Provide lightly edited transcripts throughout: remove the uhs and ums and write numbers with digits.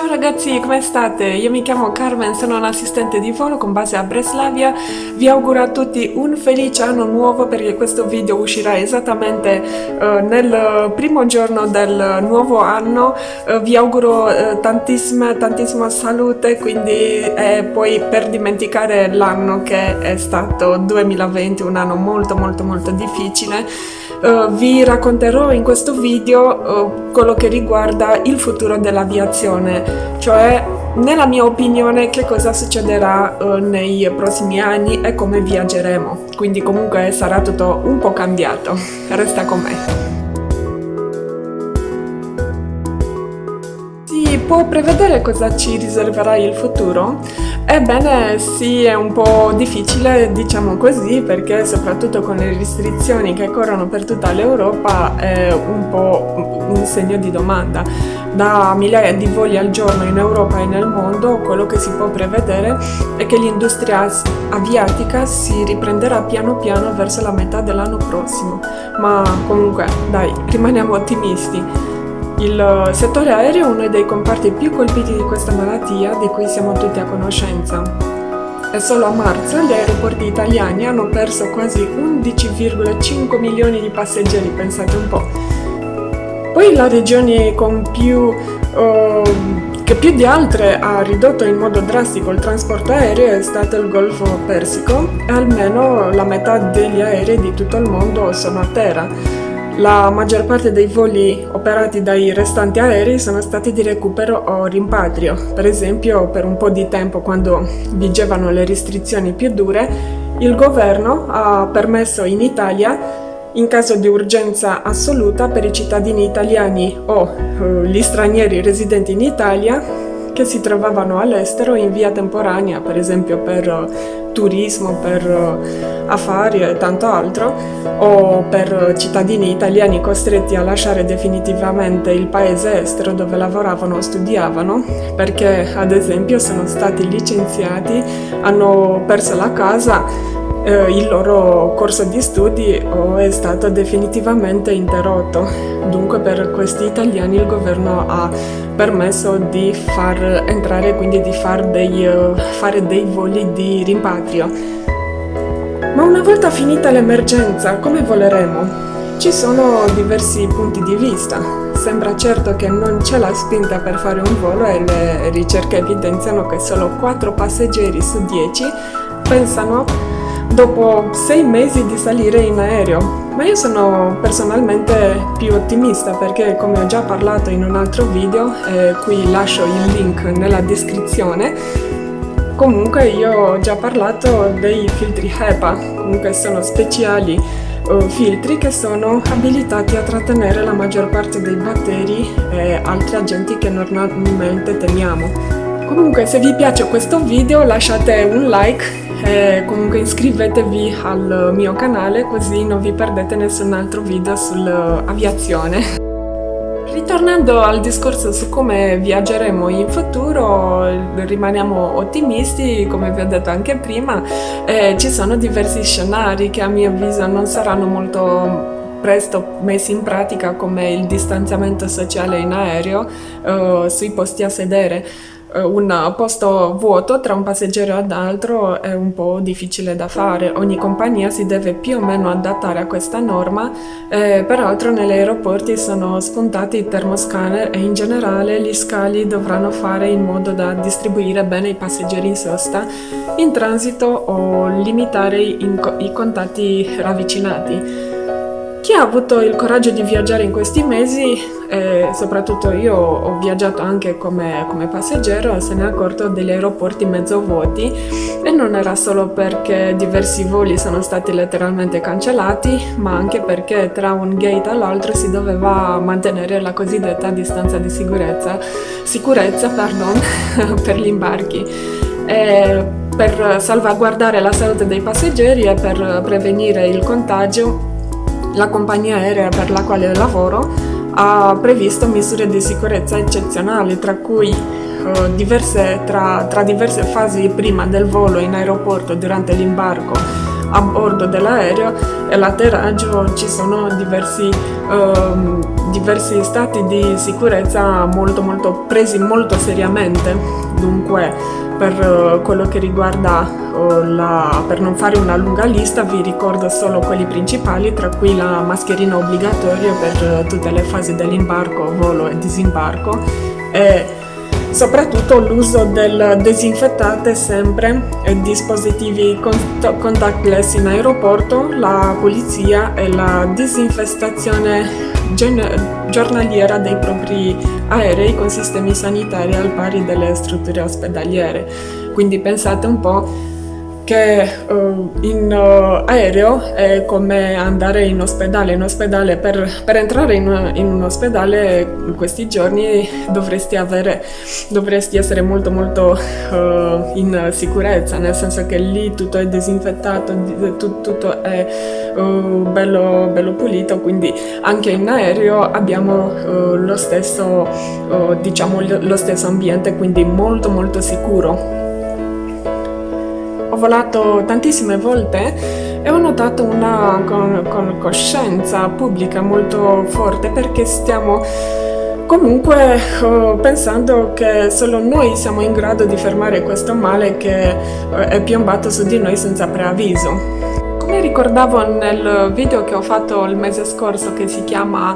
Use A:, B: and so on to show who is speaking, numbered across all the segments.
A: Ciao ragazzi, come state? Io mi chiamo Carmen, sono un assistente di volo con base a Breslavia. Vi auguro a tutti un felice anno nuovo perché questo video uscirà esattamente nel primo giorno del nuovo anno. Vi auguro tantissima salute, quindi poi per dimenticare l'anno che è stato 2020, un anno molto difficile. Vi racconterò in questo video quello che riguarda il futuro dell'aviazione, cioè nella mia opinione che cosa succederà nei prossimi anni e come viaggeremo, quindi comunque sarà tutto un po' cambiato. Resta con me. Si può prevedere cosa ci riserverà il futuro? Ebbene sì, è un po' difficile, diciamo così, perché soprattutto con le restrizioni che corrono per tutta l'Europa è un po' un segno di domanda. Da migliaia di voli al giorno in Europa e nel mondo, quello che si può prevedere è che l'industria aviatica si riprenderà piano piano verso la metà dell'anno prossimo. Ma comunque, dai, rimaniamo ottimisti. Il settore aereo è uno dei comparti più colpiti di questa malattia di cui siamo tutti a conoscenza. E solo a marzo gli aeroporti italiani hanno perso quasi 11,5 milioni di passeggeri, pensate un po'. Poi la regione che più di altre ha ridotto in modo drastico il trasporto aereo è stato il Golfo Persico e almeno la metà degli aerei di tutto il mondo sono a terra. La maggior parte dei voli operati dai restanti aerei sono stati di recupero o rimpatrio. Per esempio, per un po' di tempo, quando vigevano le restrizioni più dure, il governo ha permesso in Italia, in caso di urgenza assoluta per i cittadini italiani o gli stranieri residenti in Italia, che si trovavano all'estero in via temporanea, per esempio per turismo, per affari e tanto altro, o per cittadini italiani costretti a lasciare definitivamente il paese estero dove lavoravano o studiavano, perché ad esempio sono stati licenziati, hanno perso la casa, il loro corso di studi o è stato definitivamente interrotto. Dunque per questi italiani il governo ha permesso di far entrare, quindi di fare dei voli di rimpatrio. Ma una volta finita l'emergenza, come voleremo? Ci sono diversi punti di vista. Sembra certo che non c'è la spinta per fare un volo e le ricerche evidenziano che solo 4 passeggeri su 10 pensano dopo 6 mesi di salire in aereo. Ma io sono personalmente più ottimista perché, come ho già parlato in un altro video, qui lascio il link nella descrizione, comunque io ho già parlato dei filtri HEPA, comunque sono speciali filtri che sono abilitati a trattenere la maggior parte dei batteri e altri agenti che normalmente temiamo. Comunque se vi piace questo video lasciate un like e comunque iscrivetevi al mio canale così non vi perdete nessun altro video sull'aviazione. Ritornando al discorso su come viaggeremo in futuro, rimaniamo ottimisti, come vi ho detto anche prima, ci sono diversi scenari che a mio avviso non saranno molto presto messi in pratica, come il distanziamento sociale in aereo sui posti a sedere. Un posto vuoto tra un passeggero ed altro è un po' difficile da fare. Ogni compagnia si deve più o meno adattare a questa norma. Peraltro negli aeroporti sono spuntati i termoscanner e in generale gli scali dovranno fare in modo da distribuire bene i passeggeri in sosta, in transito o limitare i contatti ravvicinati. Chi ha avuto il coraggio di viaggiare in questi mesi, soprattutto io ho viaggiato anche come passeggero, se ne è accorto degli aeroporti mezzo vuoti, e non era solo perché diversi voli sono stati letteralmente cancellati, ma anche perché tra un gate all'altro si doveva mantenere la cosiddetta distanza di sicurezza per gli imbarchi. Per salvaguardare la salute dei passeggeri e per prevenire il contagio, la compagnia aerea per la quale lavoro ha previsto misure di sicurezza eccezionali, tra cui tra diverse fasi prima del volo in aeroporto, durante l'imbarco a bordo dell'aereo e l'atterraggio ci sono diversi diversi stati di sicurezza presi molto seriamente. Dunque, per quello che riguarda per non fare una lunga lista, vi ricordo solo quelli principali, tra cui la mascherina obbligatoria per tutte le fasi dell'imbarco, volo e disimbarco, e soprattutto l'uso del disinfettante sempre, e dispositivi contactless in aeroporto, la pulizia e la disinfestazione giornaliera dei propri aerei con sistemi sanitari al pari delle strutture ospedaliere. Quindi pensate un po' che in aereo è come andare in ospedale. In ospedale, per entrare in un ospedale in questi giorni dovresti essere molto in sicurezza, nel senso che lì tutto è disinfettato, tutto è bello pulito, quindi anche in aereo abbiamo lo stesso ambiente, quindi molto sicuro. Ho volato tantissime volte e ho notato una coscienza pubblica molto forte, perché stiamo comunque pensando che solo noi siamo in grado di fermare questo male che è piombato su di noi senza preavviso. Come ricordavo nel video che ho fatto il mese scorso, che si chiama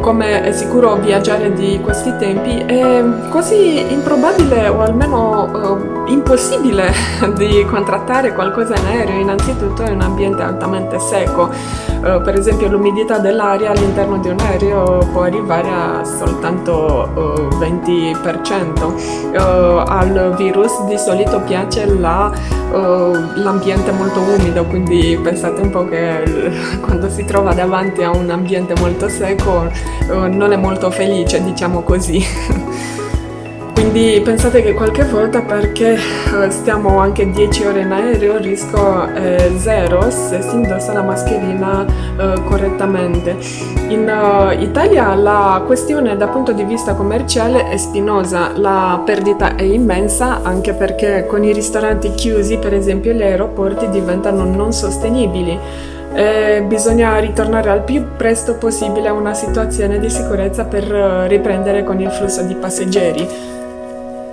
A: Come è sicuro viaggiare di questi tempi, è quasi improbabile, o almeno impossibile, di contrattare qualcosa in aereo. Innanzitutto è un ambiente altamente secco, per esempio l'umidità dell'aria all'interno di un aereo può arrivare a soltanto 20%. Al virus di solito piace l'ambiente molto umido, quindi pensate un po' che quando si trova davanti a un ambiente molto secco non è molto felice, diciamo così. Quindi pensate che qualche volta, perché stiamo anche 10 ore in aereo, il rischio è zero se si indossa la mascherina correttamente. In Italia la questione dal punto di vista commerciale è spinosa, la perdita è immensa, anche perché con i ristoranti chiusi, per esempio, gli aeroporti diventano non sostenibili. Bisogna ritornare al più presto possibile a una situazione di sicurezza per riprendere con il flusso di passeggeri.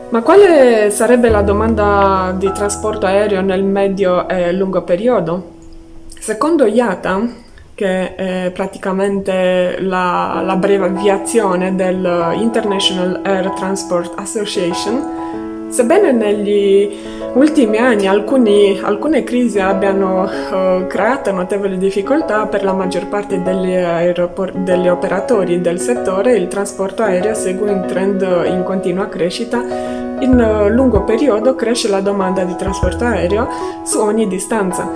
A: Ma quale sarebbe la domanda di trasporto aereo nel medio e lungo periodo? Secondo IATA, che è praticamente l'abbreviazione del International Air Transport Association, sebbene negli ultimi anni alcune crisi abbiano creato notevoli difficoltà per la maggior parte degli operatori del settore, il trasporto aereo segue un trend in continua crescita. In lungo periodo cresce la domanda di trasporto aereo su ogni distanza.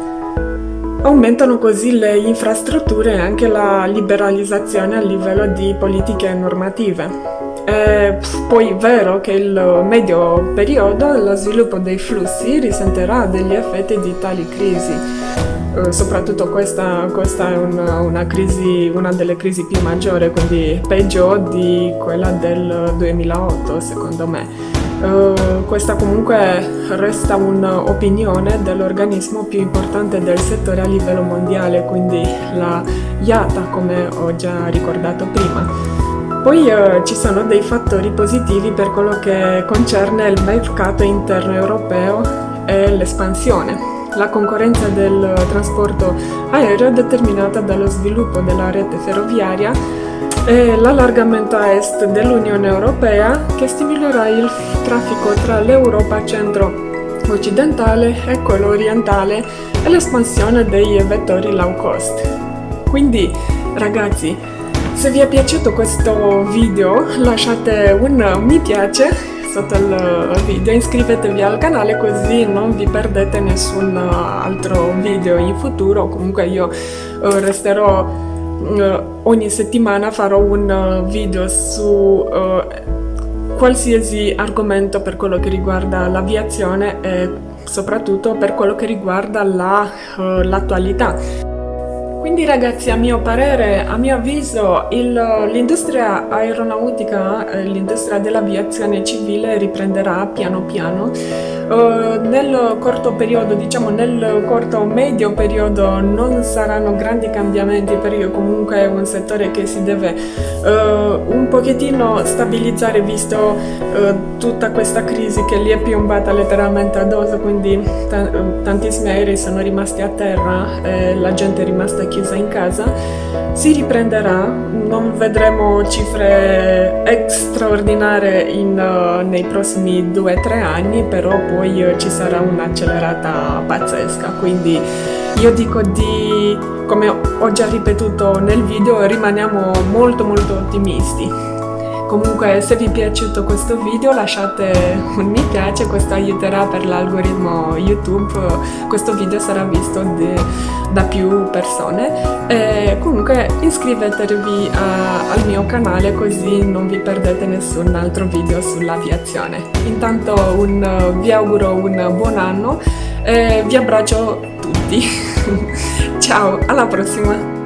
A: Aumentano così le infrastrutture e anche la liberalizzazione a livello di politiche normative. È poi vero che il medio periodo lo sviluppo dei flussi risentirà degli effetti di tali crisi. Soprattutto questa è una delle crisi più maggiori, quindi peggio di quella del 2008 secondo me. Questa comunque resta un'opinione dell'organismo più importante del settore a livello mondiale, quindi la IATA, come ho già ricordato prima. Poi ci sono dei fattori positivi per quello che concerne il mercato interno europeo e l'espansione. La concorrenza del trasporto aereo è determinata dallo sviluppo della rete ferroviaria e l'allargamento a est dell'Unione Europea, che stimolerà il traffico tra l'Europa centro-occidentale e quello orientale e l'espansione dei vettori low cost. Quindi, ragazzi, se vi è piaciuto questo video, lasciate un mi piace sotto il video, iscrivetevi al canale così non vi perdete nessun altro video in futuro. Comunque io resterò ogni settimana, farò un video su qualsiasi argomento per quello che riguarda l'aviazione e soprattutto per quello che riguarda l'attualità. Quindi ragazzi, a mio parere, a mio avviso, l'industria aeronautica, l'industria dell'aviazione civile riprenderà piano piano. Nel corto periodo, diciamo nel corto medio periodo, non saranno grandi cambiamenti perché comunque è un settore che si deve un pochettino stabilizzare visto tutta questa crisi che gli è piombata letteralmente addosso, quindi tantissimi aerei sono rimasti a terra, la gente è rimasta chiusa in casa. Si riprenderà, non vedremo cifre straordinarie nei prossimi 2-3 anni, però poi ci sarà un'accelerata pazzesca, quindi io dico come ho già ripetuto nel video, rimaniamo molto molto ottimisti. Comunque, se vi è piaciuto questo video lasciate un mi piace, questo aiuterà per l'algoritmo YouTube, questo video sarà visto da più persone. E comunque iscrivetevi al mio canale così non vi perdete nessun altro video sull'aviazione. Intanto vi auguro un buon anno e vi abbraccio tutti. Ciao, alla prossima!